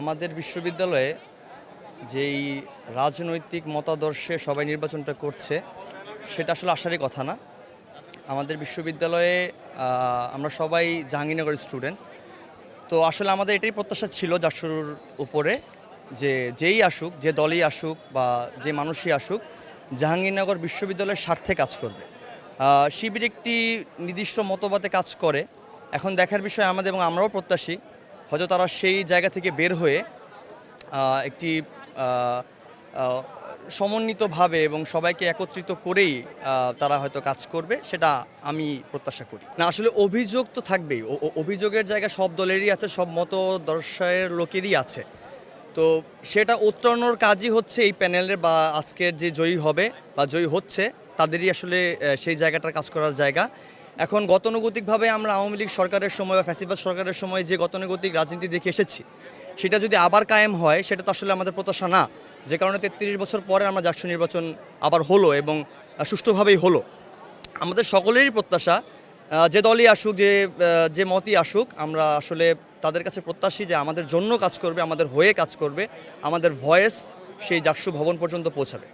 আমাদের বিশ্ববিদ্যালয়ে যেই রাজনৈতিক মতাদর্শে সবাই নির্বাচনটা করছে সেটা আসলে আসারই কথা না। আমাদের বিশ্ববিদ্যালয়ে আমরা সবাই জাহাঙ্গীরনগরের স্টুডেন্ট। তো আসলে আমাদের এটাই প্রত্যাশা ছিল জাকসুর উপরে যে যেই আসুক, যে দলই আসুক বা যে মানুষই আসুক, জাহাঙ্গীরনগর বিশ্ববিদ্যালয়ের স্বার্থে কাজ করবে। শিবির একটি নির্দিষ্ট মতবাদে কাজ করে। এখন দেখার বিষয় আমাদের এবং আমরাও প্রত্যাশী হয়তো তারা সেই জায়গা থেকে বের হয়ে একটি সমন্বিতভাবে এবং সবাইকে একত্রিত করেই তারা হয়তো কাজ করবে, সেটা আমি প্রত্যাশা করি। না, আসলে অভিযোগ তো থাকবেই। অভিযোগের জায়গা সব দলেরই আছে, সব মতদর্শের লোকেরই আছে। তো সেটা উত্তরণের কাজই হচ্ছে এই প্যানেলের বা আজকের যে জয়ী হবে বা জয়ী হচ্ছে তাদেরই আসলে সেই জায়গাটার কাজ করার জায়গা। এখন গতানুগতিকভাবে আমরা আওয়ামী লীগ সরকারের সময় বা ফ্যাসিবাদ সরকারের সময় যে গতানুগতিক রাজনীতি দেখে এসেছি, সেটা যদি আবার কায়েম হয় সেটা তো আসলে আমাদের প্রত্যাশা না। যে কারণে ৩৩ বছর পরে আমরা জাকসু নির্বাচন আবার হলো এবং সুষ্ঠুভাবেই হলো। আমাদের সকলেরই প্রত্যাশা যে দলই আসুক, যে মতই আসুক, আমরা আসলে তাদের কাছে প্রত্যাশী যে আমাদের জন্য কাজ করবে, আমাদের হয়ে কাজ করবে, আমাদের ভয়েস সেই জাকসু ভবন পর্যন্ত পৌঁছাবে।